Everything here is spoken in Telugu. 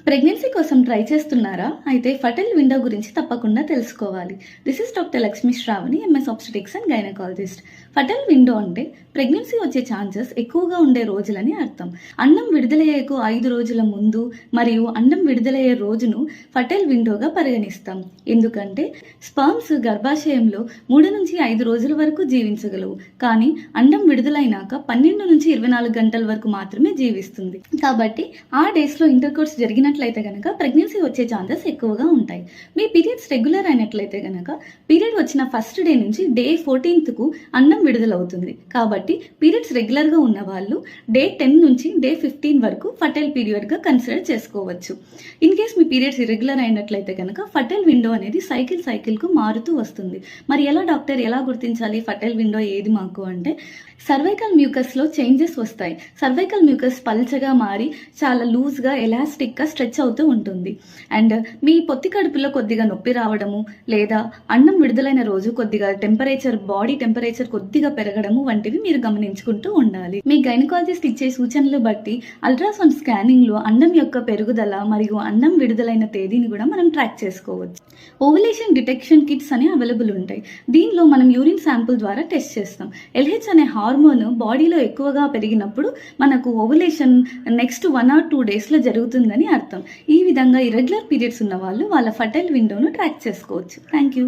ప్రెగ్నెన్సీ కోసం ట్రై చేస్తున్నారా? అయితే ఫర్టైల్ విండో గురించి తప్పకుండా తెలుసుకోవాలి. This is doctor Lakshmi Sravani, MS obstetrics and gynaecologist. Fertile window అంటే ప్రెగ్నెన్సీ వచ్చే ఛాన్సెస్ ఎక్కువగా ఉండే రోజులని అర్థం. అండం విడుదలయ్యేకు 5 రోజుల ముందు మరియు అండం విడుదలయ్యే రోజును ఫర్టైల్ విండోగా పరిగణిస్తాం. ఎందుకంటే స్పర్మ్స్ గర్భాశయంలో 3 నుంచి 5 రోజుల వరకు జీవించగలవు, కానీ అండం విడుదలైనాక 12 నుంచి 24 గంటల వరకు మాత్రమే జీవిస్తుంది. కాబట్టి ఆ డేస్లో ఇంటర్కోర్స్ జరిగినట్లయితే గనక ప్రెగ్నెన్సీ వచ్చే ఛాన్సెస్ ఎక్కువగా ఉంటాయి. మీ పీరియడ్స్ రెగ్యులర్ అయినట్లయితే గనక పీరియడ్ వచ్చిన ఫస్ట్ డే నుంచి డే 14కు అండం విడుదలవుతుంది. కాబట్టి పీరియడ్స్ రెగ్యులర్గా ఉన్న వాళ్ళు డే 10 నుంచి డే 15 వరకు ఫర్టైల్ పీరియడ్గా కన్సిడర్ చేసుకోవచ్చు. In case me periods irregular అయినట్లయితే కనుక ఫర్టైల్ విండో అనేది సైకిల్కు మారుతూ వస్తుంది. మరి ఎలా డాక్టర్, ఎలా గుర్తించాలి ఫర్టైల్ విండో ఏది మాకు అంటే, సర్వైకల్ మ్యూకస్లో చేంజెస్ వస్తాయి. సర్వైకల్ మ్యూకస్ పల్చగా మారి చాలా లూజ్గా ఎలాస్టిక్గా స్ట్రెచ్ అవుతూ ఉంటుంది. అండ్ మీ పొత్తి కడుపులో కొద్దిగా నొప్పి రావడము, లేదా అండం విడుదలైన రోజు కొద్దిగా బాడీ టెంపరేచర్ కొద్దిగా పెరగడము వంటివి మీరు గమనించుకుంటూ ఉండాలి. మీ గైనకాలజిస్ట్ ఇచ్చే సూచనలు బట్టి అల్ట్రాసౌండ్ స్కానింగ్లో అండం యొక్క పెరుగుదల మరియు అండం విడుదలైన తేదీని కూడా మనం ట్రాక్ చేసుకోవచ్చు. ఓవులేషన్ డిటెక్షన్ కిట్స్ అని అవైలబుల్ ఉంటాయి. దీనిలో మనం యూరిన్ శాంపుల్ ద్వారా టెస్ట్ చేస్తాం. LH అనే హార్మోన్ బాడీలో ఎక్కువగా పెరిగినప్పుడు మనకు ఓవులేషన్ నెక్స్ట్ 1 or 2 డేస్లో జరుగుతుందని అర్థం. ఈ విధంగా ఇర్రెగ్యులర్ పీరియడ్స్ ఉన్న వాళ్ళు వాళ్ళ ఫర్టైల్ విండోను ట్రాక్ చేసుకోవచ్చు. Thank you.